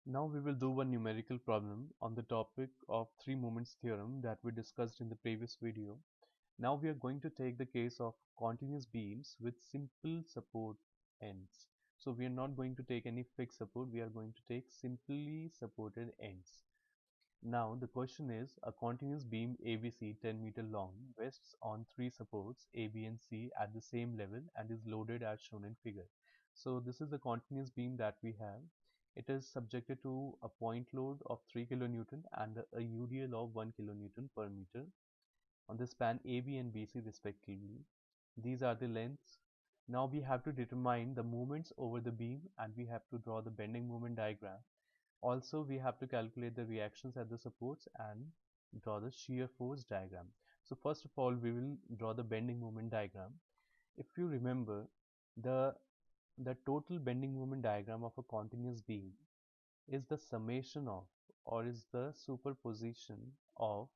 Now we will do one numerical problem on the topic of three moments theorem that we discussed in the previous video. Now we are going to take the case of continuous beams with simple support ends. So we are not going to take any fixed support, we are going to take simply supported ends. Now the question is, a continuous beam ABC 10-meter long rests on three supports A, B and C at the same level and is loaded as shown in figure. So this is the continuous beam that we have. It is subjected to a point load of 3 kN and a UDL of 1 kN per meter on the span AB and BC respectively. These are the lengths. Now we have to determine the moments over the beam and we have to draw the bending moment diagram. Also, we have to calculate the reactions at the supports and draw the shear force diagram. So first of all, we will draw the bending moment diagram. If you remember, the the total bending moment diagram of a continuous beam is the summation of, or is the superposition of,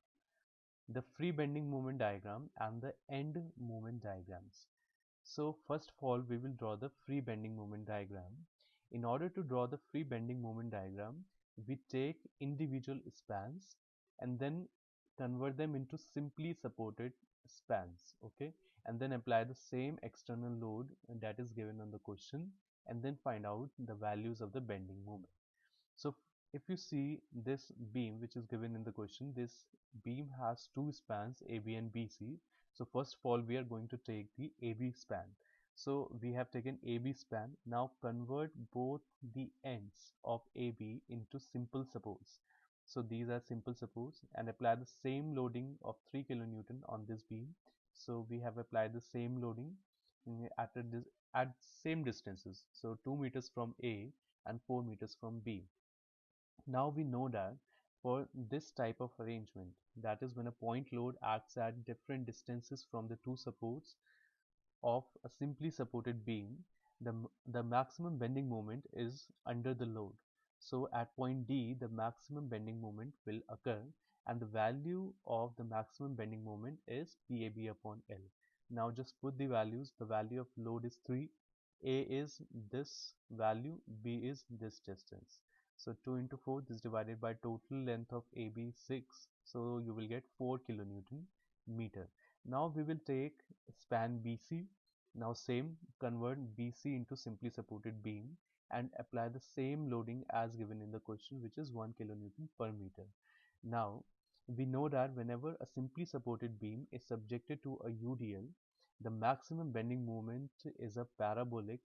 the free bending moment diagram and the end moment diagrams. So first of all, we will draw the free bending moment diagram. In order to draw the free bending moment diagram, we take individual spans and then convert them into simply supported spans, okay? And then apply the same external load that is given on the question and then find out the values of the bending moment. So if you see this beam which is given in the question, this beam has two spans AB and BC. So first of all, we are going to take the AB span. So we have taken AB span. Now convert both the ends of AB into simple supports. So these are simple supports and apply the same loading of 3 kN on this beam. So we have applied the same loading at same distances. So 2 meters from A and 4 meters from B. Now we know that for this type of arrangement, that is when a point load acts at different distances from the two supports of a simply supported beam, the maximum bending moment is under the load. So at point D, the maximum bending moment will occur and the value of the maximum bending moment is PAB upon L. Now just put the values. The value of load is 3, A is this value, B is this distance. So 2 into 4, this divided by total length of AB 6. So you will get 4 kilonewton meter. Now we will take span BC. Now same, convert BC into simply supported beam and apply the same loading as given in the question, which is 1 kilonewton per meter. Now we know that whenever a simply supported beam is subjected to a UDL, the maximum bending moment is of parabolic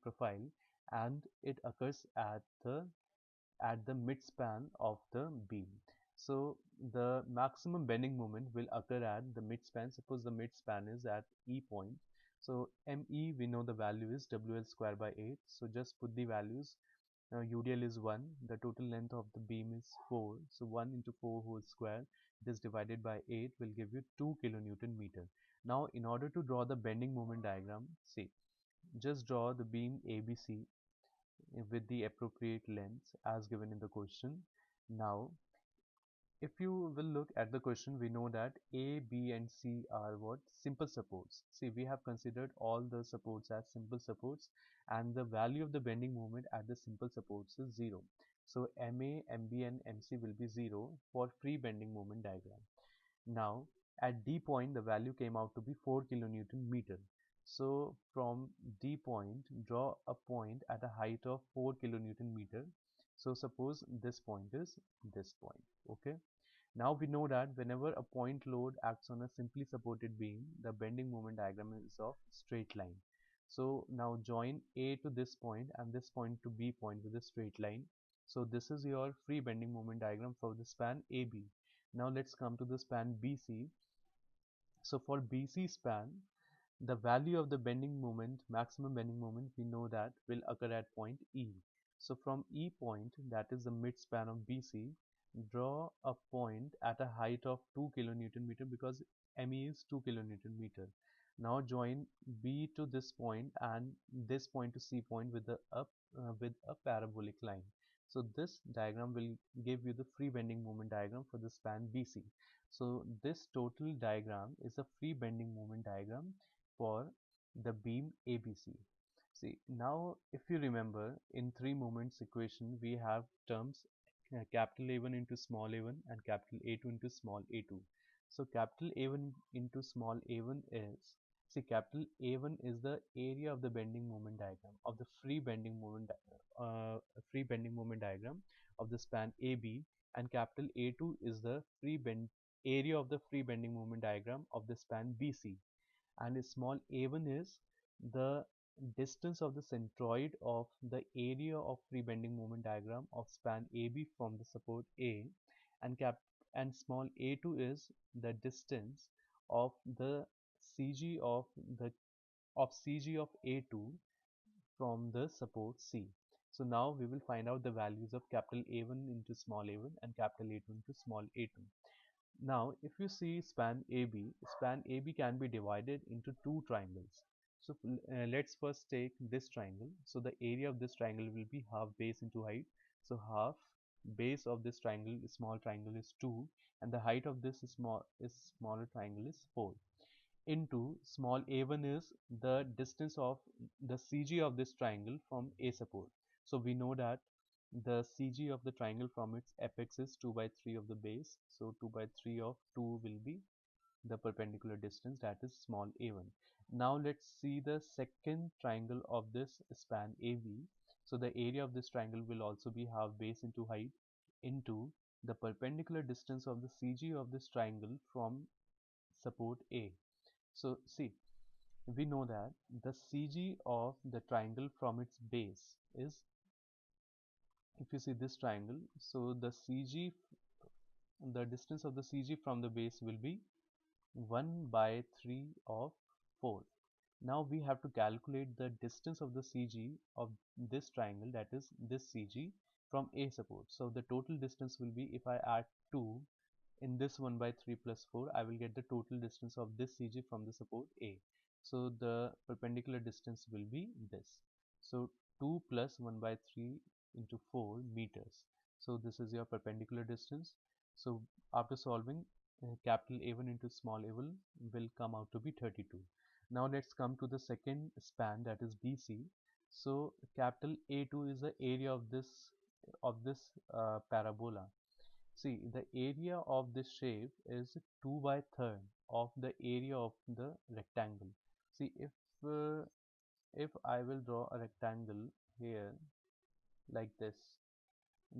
profile and it occurs at the midspan of the beam. So the maximum bending moment will occur at the midspan. Suppose the midspan is at E point. So ME, we know the value is WL square by 8. So just put the values. UDL is 1. The total length of the beam is 4. So 1 into 4 whole square. This divided by 8 will give you 2 kilonewton meter. Now in order to draw the bending moment diagram, see, just draw the beam ABC with the appropriate lengths as given in the question. Now, if you will look at the question, we know that A, B and C are what? Simple supports. See, we have considered all the supports as simple supports and the value of the bending moment at the simple supports is 0. So MA, MB and MC will be 0 for free bending moment diagram. Now, at D point, the value came out to be 4 kilonewton meter. So from D point, draw a point at a height of 4 kilonewton meter. So suppose this point is this point, okay? Now we know that whenever a point load acts on a simply supported beam, the bending moment diagram is of straight line. So now join A to this point and this point to B point with a straight line. So this is your free bending moment diagram for the span AB. Now let's come to the span BC. So for BC span, the value of the bending moment, maximum bending moment, we know that will occur at point E. So from E point, that is the midspan of BC, draw a point at a height of 2 kilonewton meter because ME is 2 kilonewton meter. Now join B to this point and this point to C point with a parabolic line. So this diagram will give you the free bending moment diagram for the span BC. So this total diagram is a free bending moment diagram for the beam ABC. See, now if you remember, in three moments equation, we have terms capital A1 into small a1 and capital A2 into small a2. So capital A1 into small a1 is, see, capital A1 is the area of the bending moment diagram of the free bending moment diagram of the span AB, and capital A2 is the free bend area of the free bending moment diagram of the span BC, and small a1 is the distance of the centroid of the area of free bending moment diagram of span AB from the support A, and small a2 is the distance of the CG of CG of A2 from the support C. So now we will find out the values of capital A1 into small a1 and capital A2 into small a2. Now, if you see span AB can be divided into two triangles. So let's first take this triangle. So the area of this triangle will be half base into height. So half base of this triangle, small triangle, is 2, and the height of this smaller triangle is 4. Into small a1 is the distance of the CG of this triangle from A support. So we know that the CG of the triangle from its apex is 2 by 3 of the base. So 2 by 3 of 2 will be the perpendicular distance, that is small a1. Now let's see the second triangle of this span AB. So the area of this triangle will also be half base into height into the perpendicular distance of the CG of this triangle from support A. So see, we know that the CG of the triangle from its base is, if you see this triangle, so the distance of the CG from the base will be 1 by 3 of 4. Now we have to calculate the distance of the CG of this triangle, that is this CG, from A support. So the total distance will be, if I add 2 in this 1 by 3 plus 4, I will get the total distance of this CG from the support A. So the perpendicular distance will be this. So 2 plus 1 by 3 into 4 meters. So this is your perpendicular distance. So after solving, capital A1 into small a1 will come out to be 32. Now let's come to the second span, that is BC. So capital A2 is the area of this parabola. See, the area of this shape is 2 by third of the area of the rectangle. See, if I will draw a rectangle here like this,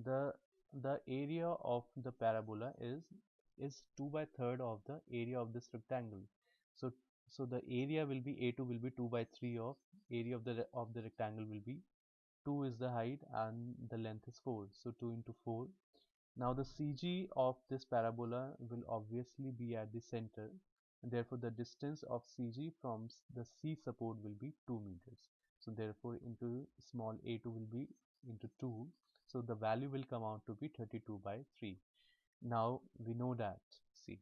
the the area of the parabola is 2 by third of the area of this rectangle. So the area will be A2 will be 2 by 3 of area of the rectangle will be 2 is the height and the length is 4. So 2 into 4. Now the CG of this parabola will obviously be at the center, and therefore the distance of CG from the C support will be 2 meters. So therefore into small a2 will be into 2. So the value will come out to be 32 by 3. Now we know that, see,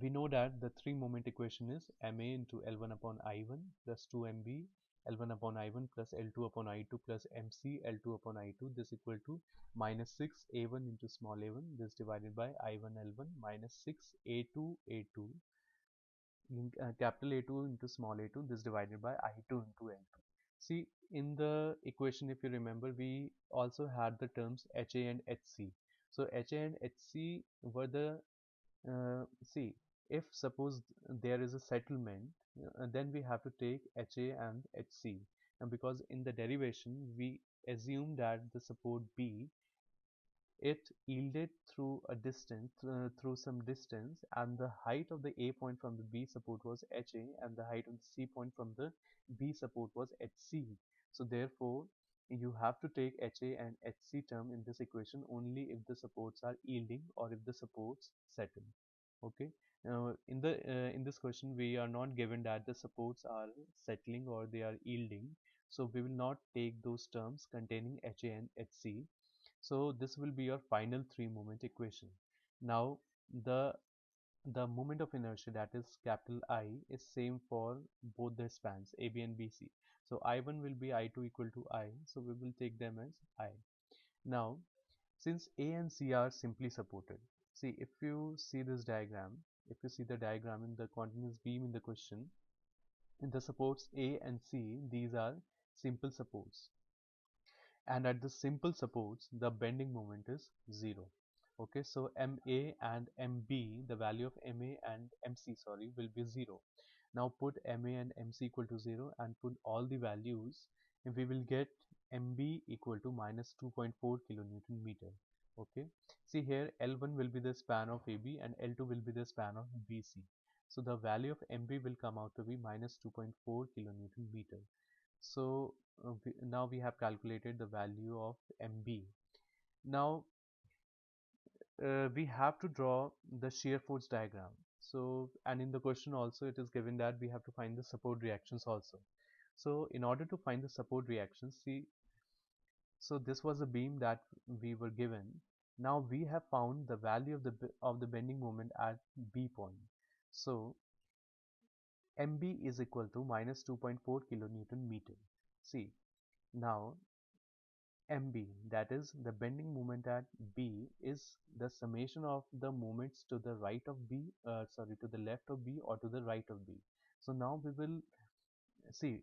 we know that the three moment equation is ma into L1 upon I1 plus 2mb L1 upon I1 plus L2 upon I2 plus mc L2 upon I2, this equal to minus 6 a1 into small a1, this divided by I1 L1 minus 6 a2 a2 capital A2 into small a2, this divided by I2 into L2. See, in the equation, if you remember, we also had the terms HA and HC. So HA and HC were the see, if suppose there is a settlement, then we have to take HA and HC, and because in the derivation we assume that the support B, it yielded through a distance, through some distance, and the height of the A point from the B support was HA and the height of the C point from the B support was HC. So therefore you have to take HA and HC term in this equation only if the supports are yielding or if the supports settle. Okay, in this question we are not given that the supports are settling or they are yielding, so we will not take those terms containing HA and HC. So this will be your final three moment equation. Now the moment of inertia, that is capital I, is same for both the spans AB and BC. So I1 will be I2 equal to I, so we will take them as I. Now since A and C are simply supported, see, if you see this diagram, if you see the diagram in the continuous beam in the question, In the supports A and C, these are simple supports, and at the simple supports the bending moment is 0. Okay, so MA and MB, the value of MA and MC, sorry, will be 0. Now put MA and MC equal to 0 and put all the values, and we will get MB equal to minus 2.4 kilonewton meter. Okay, see here, L1 will be the span of AB and L2 will be the span of BC. So the value of MB will come out to be minus 2.4 kilonewton meter. So now we have calculated the value of MB. Now we have to draw the shear force diagram. So, and in the question also it is given that we have to find the support reactions also. So in order to find the support reactions, see, so this was a beam that we were given. Now we have found the value of the bending moment at B point. So MB is equal to minus 2.4 kilonewton meter. See, now MB, that is the bending moment at B, is the summation of the moments to the right of B, to the left of B or to the right of B. So now we will see,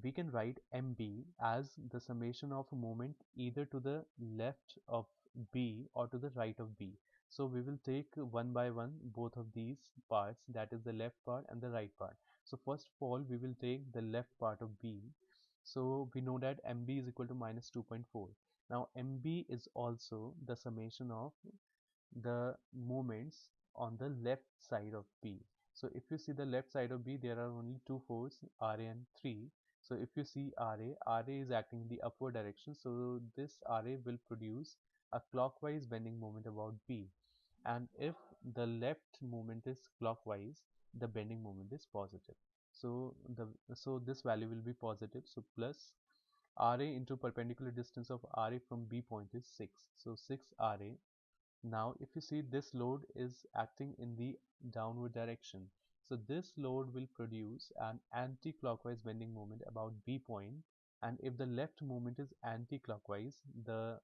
we can write MB as the summation of a moment either to the left of B or to the right of B. So we will take one by one both of these parts, that is the left part and the right part. So first of all, we will take the left part of B. So we know that MB is equal to minus 2.4. Now MB is also the summation of the moments on the left side of B. So if you see the left side of B, there are only two forces, RA and 3. So if you see RA is acting in the upward direction. So this RA will produce a clockwise bending moment about B. And if the left moment is clockwise, the bending moment is positive. So this value will be positive. So plus RA into perpendicular distance of RA from B point is 6. So 6 RA. Now if you see, this load is acting in the downward direction. So this load will produce an anti-clockwise bending moment about B point, and if the left moment is anti-clockwise, the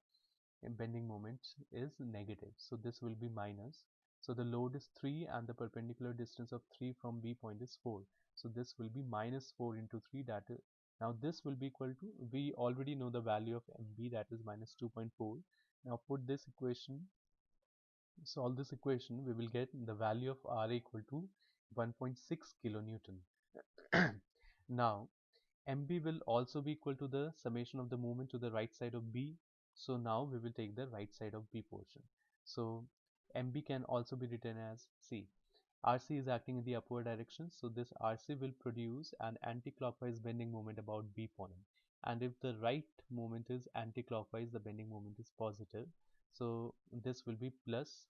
bending moment is negative. So this will be minus. So the load is 3 and the perpendicular distance of 3 from B point is 4. So this will be minus 4 into 3, that is, now this will be equal to, we already know the value of MB, that is minus 2.4. Now put this equation, solve this equation, we will get the value of R equal to 1.6 kilonewton. Now MB will also be equal to the summation of the moment to the right side of B. So now we will take the right side of B portion. So MB can also be written as C. RC is acting in the upward direction, so this RC will produce an anti-clockwise bending moment about B point. And if the right moment is anti-clockwise, the bending moment is positive. So this will be plus,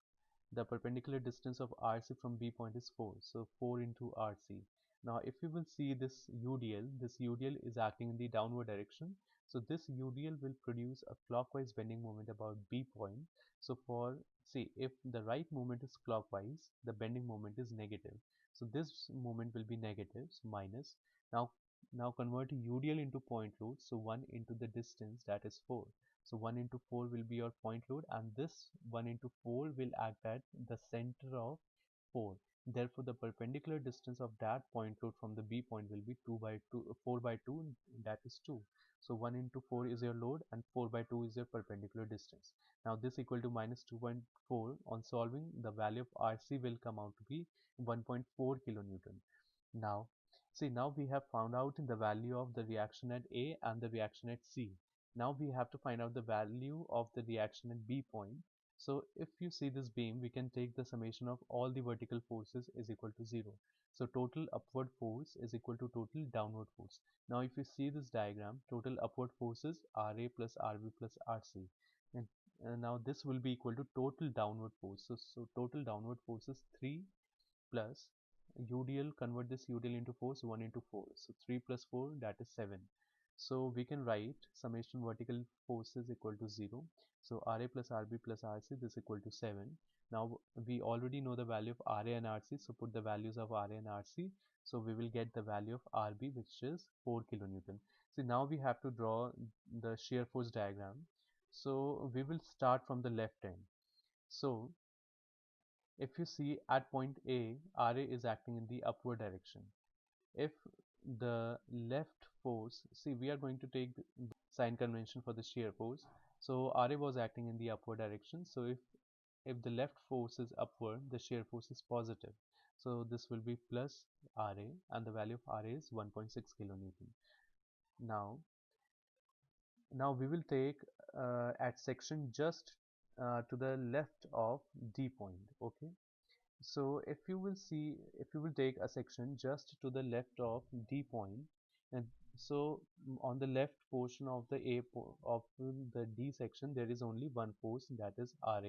the perpendicular distance of RC from B point is 4. So 4 into RC. Now if you will see this UDL is acting in the downward direction. So this UDL will produce a clockwise bending moment about B point. So for, see, if the right moment is clockwise, the bending moment is negative. So this moment will be negative, so minus. Now convert UDL into point load. So 1 into the distance, that is 4. So 1 into 4 will be your point load, and this 1 into 4 will act at the center of 4. Therefore, the perpendicular distance of that point load from the B point will be 4 by 2, that is 2. So 1 into 4 is your load and 4 by 2 is your perpendicular distance. Now this equal to minus 2.4. On solving, the value of RC will come out to be 1.4 kilonewton. Now, see, now we have found out the value of the reaction at A and the reaction at C. Now we have to find out the value of the reaction at B point. So if you see this beam, we can take the summation of all the vertical forces is equal to 0. So total upward force is equal to total downward force. Now if you see this diagram, total upward forces RA plus RB plus RC. And now this will be equal to total downward force. So total downward force is 3 plus UDL, convert this UDL into 4, so 1 into 4. So 3 plus 4, that is 7. So we can write summation vertical forces equal to 0. So RA plus RB plus RC, this equal to 7. Now we already know the value of RA and RC, so put the values of RA and RC. So we will get the value of RB, which is 4 kilonewton. See, now we have to draw the shear force diagram. So we will start from the left end. So if you see at point A, RA is acting in the upward direction. If the left force, see, we are going to take the sign convention for the shear force. So Ra was acting in the upward direction. So if the left force is upward, the shear force is positive. So this will be plus Ra, and the value of Ra is 1.6 kilonewton. Now, now we will take at section just to the left of D point. Okay. So if you will see, if you will take a section just to the left of D point, and so on the left portion of the of the D section, there is only one force, that is Ra,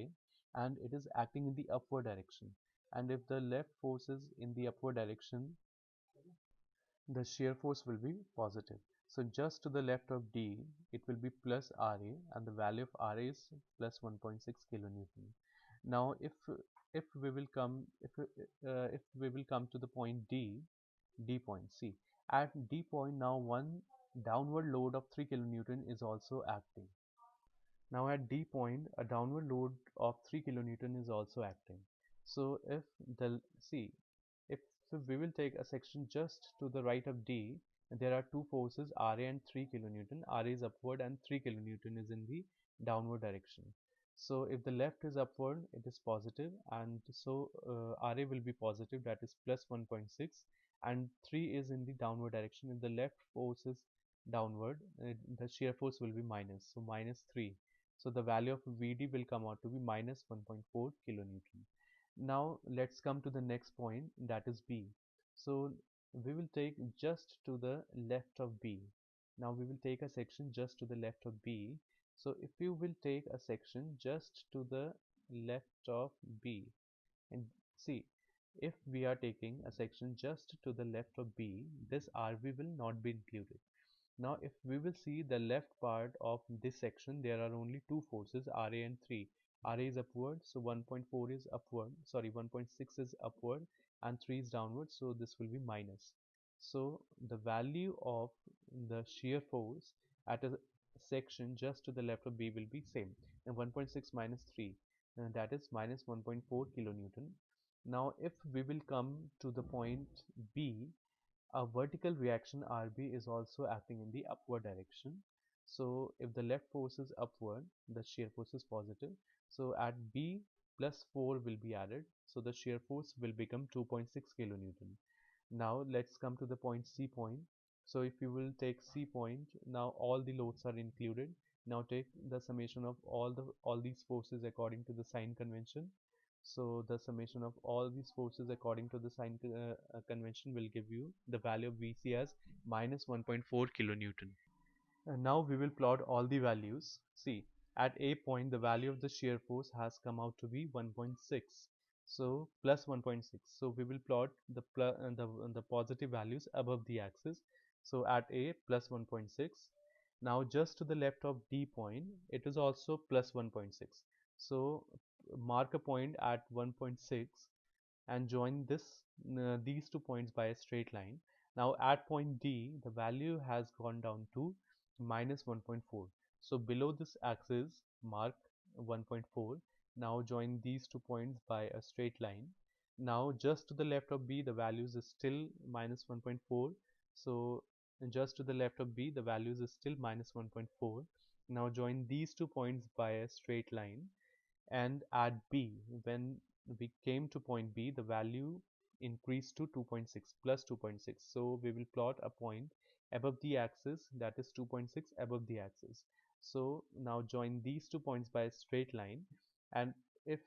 and it is acting in the upward direction. And if the left force is in the upward direction, the shear force will be positive. So just to the left of D, it will be plus Ra, and the value of Ra is plus 1.6 kilonewton. Now, if we will come if we will come to the point D point. See, at D point now one downward load of 3 kilonewton is also acting. Now at D point, a downward load of 3 kilonewton is also acting. So if the see if we will take a section just to the right of D, there are two forces Ra and 3 kilonewton. Ra is upward and 3 kilonewton is in the downward direction. So if the left is upward, it is positive, and so Ra will be positive, that is plus 1.6, and 3 is in the downward direction. If the left force is downward, the shear force will be minus, so minus 3. So the value of Vd will come out to be minus 1.4 kilonewton. Now let's come to the next point, that is B. So we will take just to the left of B. Now we will take a section just to the left of B. So if you will take a section just to the left of B, and see, if we are taking a section just to the left of B, this RB will not be included. Now if we will see the left part of this section, there are only two forces, Ra and 3. Ra is upward, so 1.4 is upward, sorry, 1.6 is upward, and 3 is downward, so this will be minus. So the value of the shear force at a section just to the left of B will be same, and 1.6 minus 3, that is minus 1.4 kilonewton. Now if we will come to the point B, a vertical reaction Rb is also acting in the upward direction. So if the left force is upward, the shear force is positive. So at B plus 4 will be added. So the shear force will become 2.6 kilonewton. Now let's come to the point C point. So if you will take C point, now all the loads are included. Now take the summation of all these forces according to the sign convention. So the summation of all these forces according to the sign convention will give you the value of Vc as minus 1.4 kilonewton. And now we will plot all the values. See, at A point the value of the shear force has come out to be 1.6. So plus 1.6. So we will plot the positive values above the axis. So at A plus 1.6. Now just to the left of D point, it is also plus 1.6. So mark a point at 1.6 and join these 2 points by a straight line. Now at point D, the value has gone down to minus 1.4. So below this axis, mark 1.4. Now join these 2 points by a straight line. Now just to the left of B, the values is still minus 1.4. So just to the left of B, the values is still minus 1.4. Now join these 2 points by a straight line, and at B, when we came to point B, the value increased to 2.6 plus 2.6. So we will plot a point above the axis, that is 2.6 above the axis. So now join these 2 points by a straight line, and if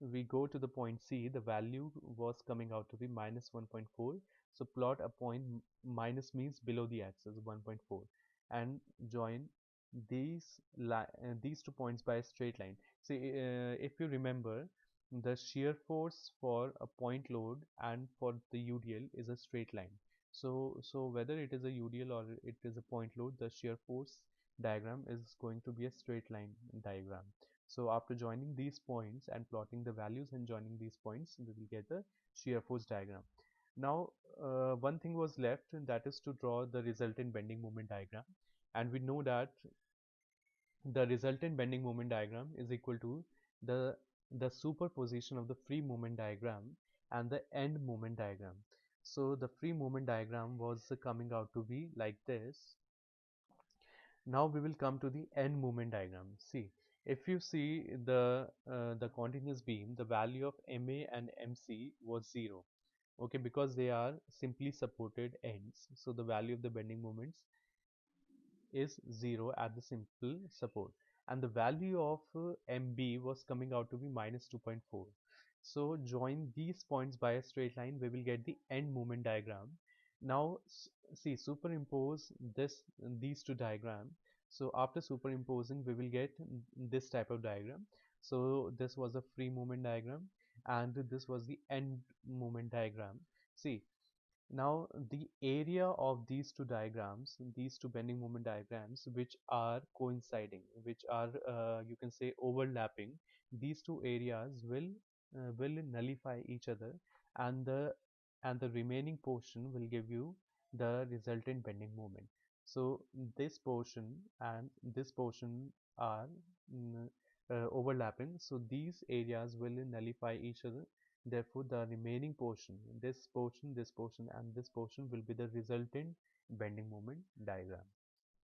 we go to the point C, the value was coming out to be minus 1.4. So plot a point, minus means below the axis 1.4, and join these 2 points by a straight line. See, if you remember, the shear force for a point load and for the UDL is a straight line. So whether it is a UDL or it is a point load, the shear force diagram is going to be a straight line diagram. So after joining these points and plotting the values and joining these points, we will get the shear force diagram. Now, one thing was left, and that is to draw the resultant bending moment diagram. And we know that the resultant bending moment diagram is equal to the superposition of the free moment diagram and the end moment diagram. So the free movement diagram was coming out to be like this. Now we will come to the end movement diagram. See, if you see the continuous beam, the value of MA and MC was 0. Okay, because they are simply supported ends. So the value of the bending moments is 0 at the simple support, and the value of MB was coming out to be minus 2.4. So join these points by a straight line, we will get the end moment diagram. Now see, superimpose these two diagram. So after superimposing, we will get this type of diagram. So this was a free movement diagram, and this was the end moment diagram. See, now the area of these two diagrams, these two bending moment diagrams, which are coinciding, which are you can say overlapping, these two areas will nullify each other, and the remaining portion will give you the resultant bending moment. So this portion and this portion are overlapping, so these areas will nullify each other. Therefore, the remaining portion, this portion, and this portion will be the resultant bending moment diagram.